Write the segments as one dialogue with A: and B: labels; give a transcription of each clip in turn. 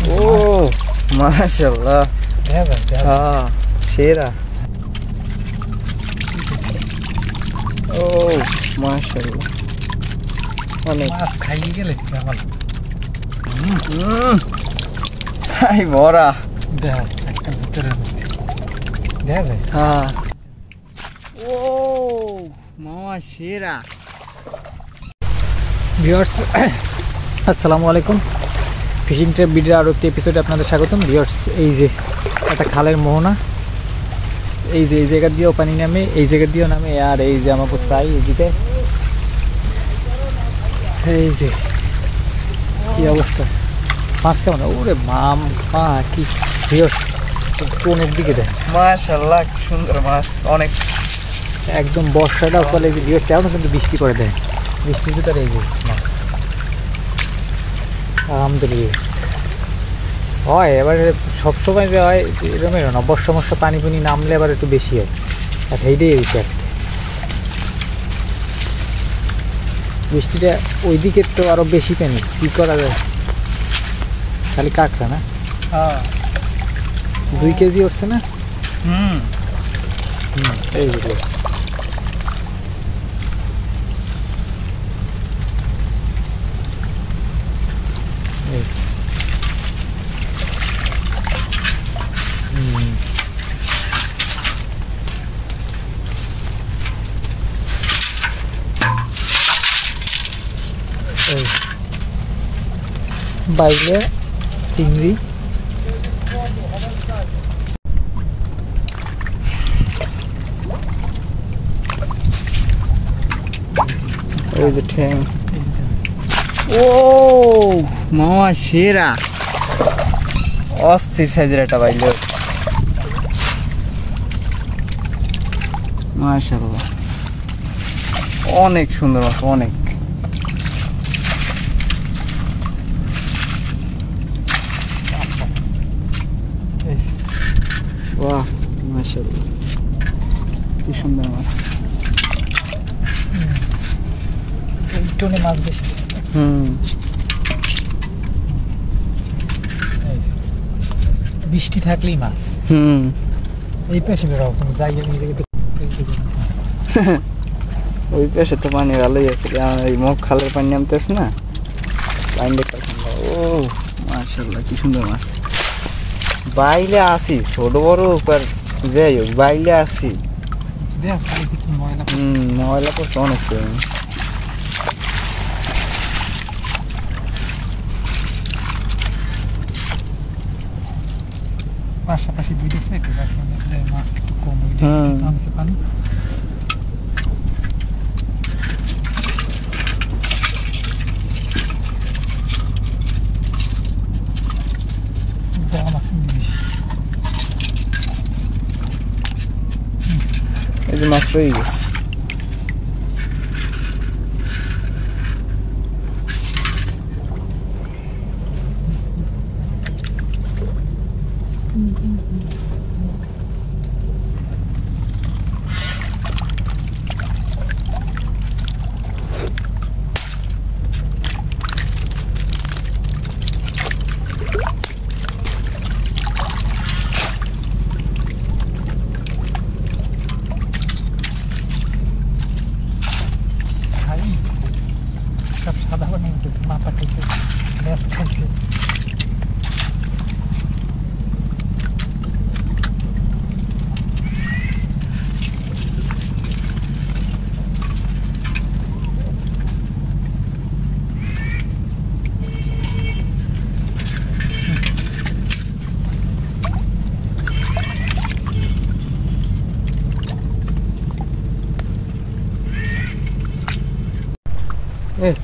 A: ও মাশাআল্লাহ হ্যাঁ সেরা ও মাশাআল্লাহ অনেক
B: মাছ খাইয়ে গেলে কেমন
A: সাই বড়া
B: দেখ একটা ভিতরে দেখ
A: হ্যাঁ ও মামা সেরা
B: ভিউয়ার্স আসসালামু আলাইকুম ফিশিং ট্রিপ ভিডিওর আরও একটি এপিসোডে আপনাদের স্বাগতম ভিউয়ার্স এই যে একটা খালের মোহনা এই যে এই জায়গা দিয়েও পানি নামে এই জায়গা দিয়েও নামে আর এই যে আমাকে চাই এদিকে এই যে কি অবস্থা মাছ কেমন ওরে মাম মা কি ভিউয়ার্স কোন দিকে দেয়
A: মাশাআল্লাহ কি সুন্দর মাছ অনেক
B: একদম বর্ষাটা ফলে ভিউয়ার্স এখনও কিন্তু বৃষ্টি করে দেয় বৃষ্টির ভিতরে এই যে মাছ আলহামদুলিল্লাহ হয় এবারে সবসময় যে হয় এরকম না বর্ষা মর্ষা পানি পুনি নামলে এবার একটু বেশি হয় আর সেইটাই হয়েছে আজকে বৃষ্টিটা ওই দিকে তো আরও বেশি পানি কী করা যায় খালি কাঁকড়া না
A: হ্যাঁ
B: 2 কেজি উঠছে না এই যে বাইরে চিংড়ি
A: ওই যে ঠ্যাং ও মামা সেরা অস্থির সাইজের একটা বাইলে মাশাআল্লাহ অনেক সুন্দর মাছ অনেক বাহ মাশাআল্লাহ কি সুন্দর মাছ
B: টোনে মাছ বেশি বৃষ্টি থাকলেই মাছ এই পাশে বেরো তুমি যাই
A: ওই পাশে তো পানি ভালোই আছে এই মুখ খালের পানি নামতেছে না পানি দেখতে ও মাশাআল্লাহ কি সুন্দর মাছ বাইলে আসি ছোট বড় উপর যাই হোক বাইলে আসি ময়লা করছে অনেক
B: পাশাপাশি দুইটা সাইড মাছ একটু কম নামছে পানি দাম আছে বেশি
A: এই যে মাছ পেয়ে গেছে
B: সাদা পানি মাথা খাইছে লেজ খাইছে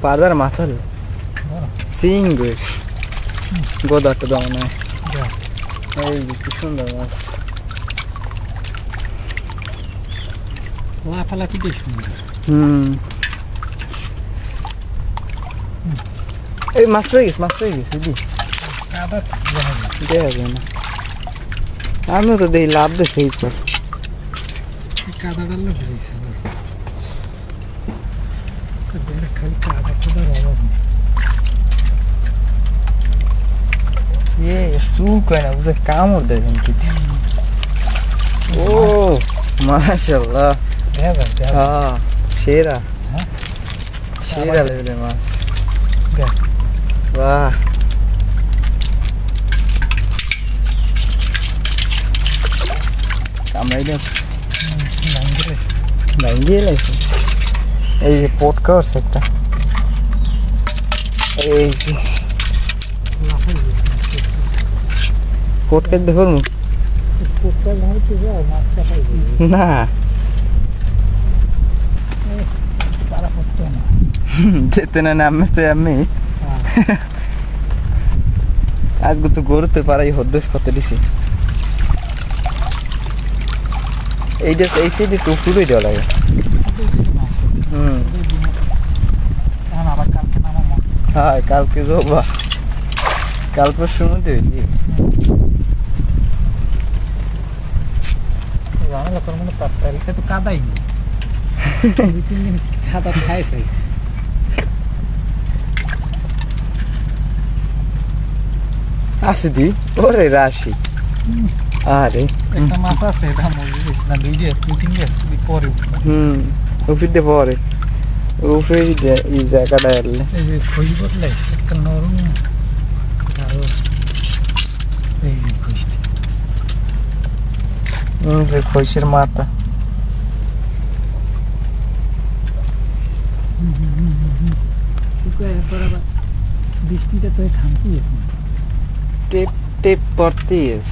A: পাদার মাছ হল সিঙ্গুর গোদাটা দাও না এই কি সুন্দর মাছ
B: লাফালাফি বেশ সুন্দর
A: এই মাছ রয়ে গেছে দিদি দেখা যায় না আমিও তো দেখি লাভ দে সেই পর
B: কাদা ডালে ভরেছে খালি কাদা কাদার অভাব নেই
A: সুক হয় না বুঝে কামড় দেয় কিন্তু ও মাশাআল্লাহ হ্যাঁ সেরা সেরা লেভেলের মাছ বাহ কামড়াই দিস ভাঙ্গিয়ে লাগছে এই যে পোট করছে একটা এই যে পোট কে দেখুন না যেতে না আমি তো আমি আজকে তো গরুতে পারাই হদ্দেশ কত দিছি এইটা এই সাইডে টুকটুকুই দেওয়া লাগে হ্যাঁ কালকে যাবা কাল পরশুর মধ্যে হয়েছি
B: তো কাদাই কাদা খাইছে
A: আছে দি ওরে রাশি আরে
B: একটা মাছ আছে এটা মজুরিস না দুই দিয়ে দুই তিন দিয়ে পরে
A: উফিতে পরে উফে এই জায়গাটা এলে
B: এই যে খই বদলাইছে একটা নরম আরো এই যে খইতে
A: যে খইসের মাথা
B: বৃষ্টিটা তো থামতি
A: টেপ টেপ পড়তিস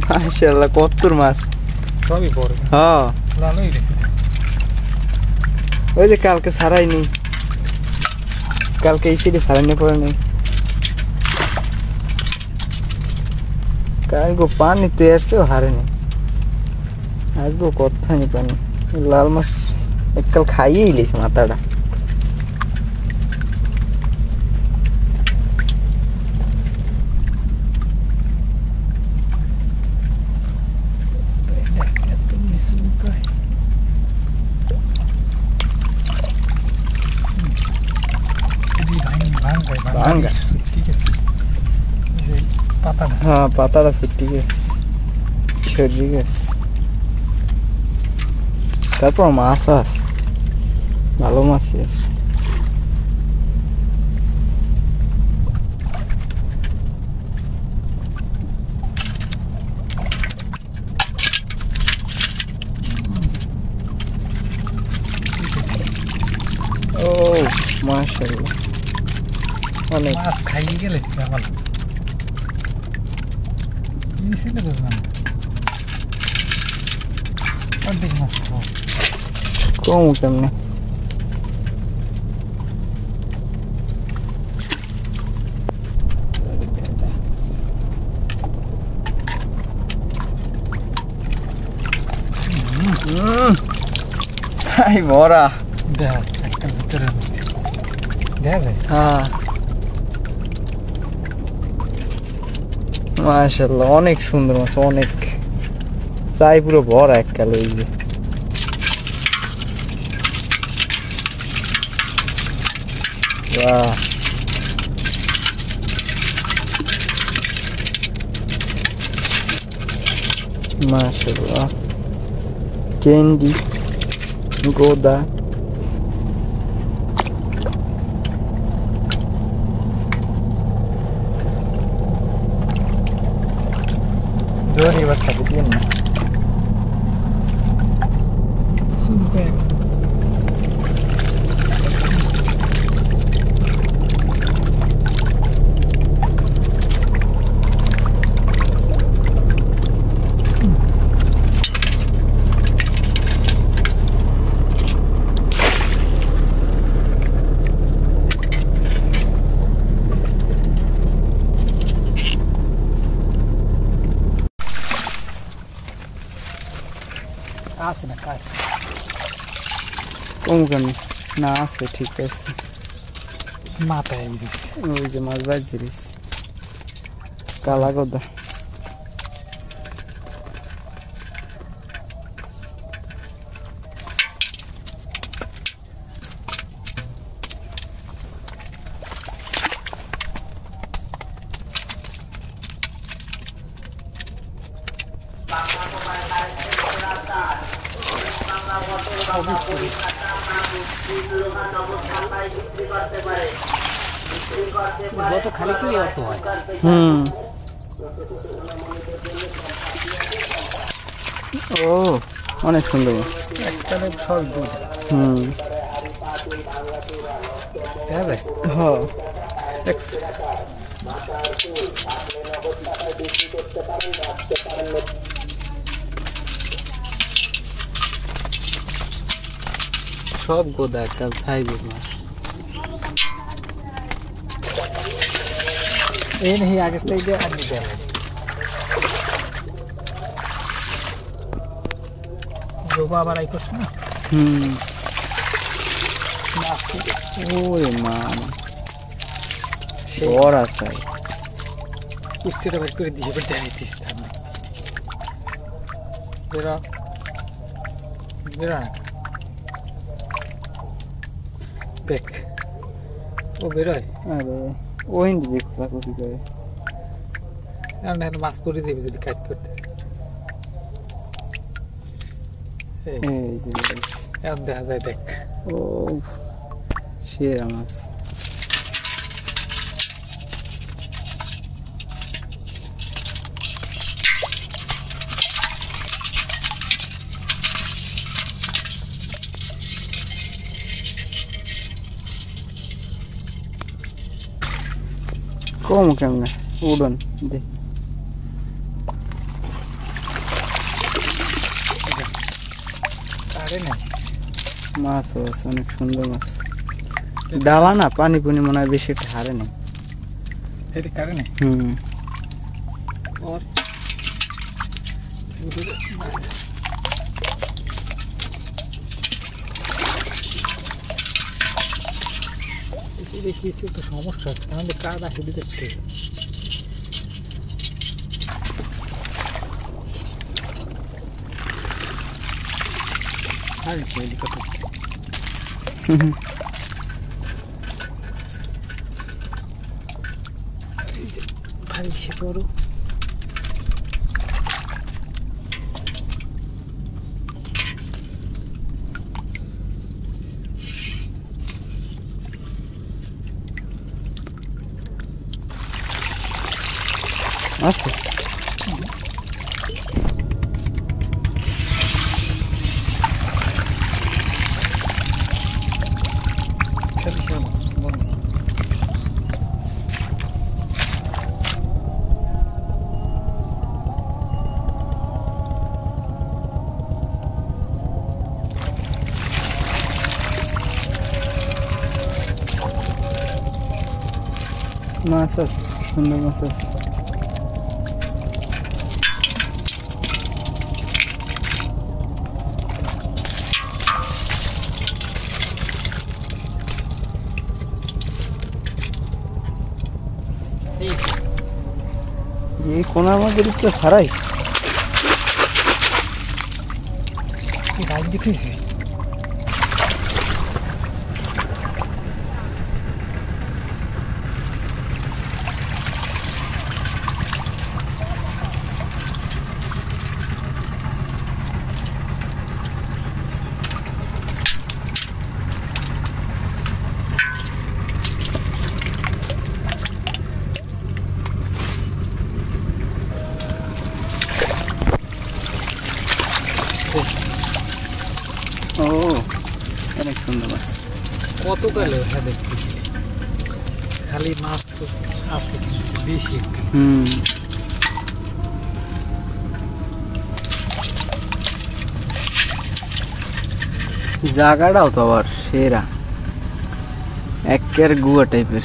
A: মাশাআল্লাহ কত্তর মাছ
B: সবই বড়
A: হ্যাঁ
B: লালই গেছে
A: ওই যে কালকে ছাড়াইনি কালকে এই সাইডে ছাড়াইনি পড়ে নেই কালকে পানি তো এসছেও হারেনি আসবো কোথায় পানি লাল মাছ এককাল খাইয়েই লিছে মাথাটা হ্যাঁ পাতাটা ছুটি গেছে সরিয়ে গেছে তারপর মাছ আছে ভালো মাছই আছে ও মাশাআল্লাহ অনেক
B: মাছ খাইয়ে গেলে কেমন মিশিয়ে বুঝলাম অর্ধেক মাছ
A: কম কেমনে সাই বড়া
B: দেখ একটা ভিতরে দেখ
A: হ্যাঁ মাশাআল্লাহ অনেক সুন্দর মাছ অনেক চাই পুরো ভরা এক কালো এই যে বাহ মাশাআল্লাহ candy গোদা Dori vas a pedir, ¿no?
B: Super. আছে না কাজ
A: কম কেন না আছে ঠিক আছে
B: মাথায়
A: ওই যে মাছ বাজিরিস কালা গদা
B: যত খালি তুলি অত হয়।
A: ও অনেক সুন্দর মাছ।
B: একটানে সব দুধ। হ্যাঁ
A: সব গোদা একটা সাইজের মাছ।
B: এই নেই আগের সাইডে আমি দেব গোবা আবার আই করছে না।
A: ওরে মান বড় আছে
B: কুস্তিটা বের করে দিয়ে দেখাইতিস তাহলে বেরা বেরা দেখ ও বেরোয়।
A: আরে ও হিন্দি দিয়ে খোঁচাখুচি করে
B: আর না মাছ পরে যাবে যদি কাজ করতে।
A: এই যে
B: এখন দেখা যায় দেখ
A: ও সেরা মাছ। কম কেমনে উড়ন দে মাছ আছে অনেক সুন্দর মাছ। ডালা না পানি পুনি মনে হয় বেশি একটা হারে না।
B: দেখিয়েছি তো সমস্যা আছে আমাদের কাজ আসে দেখতে। সে করো
A: আছে মাছ আছে সুন্দর মাছ আছে। এই কোন আমাদের তো ছাড়াই
B: গাছ দেখেছি
A: ও অনেক সুন্দর মাছ।
B: কত কালে দেখছি খালি মাছ তো আছে বেশি।
A: জায়গাটাও তো আবার সেরা একের গুয়া টাইপের।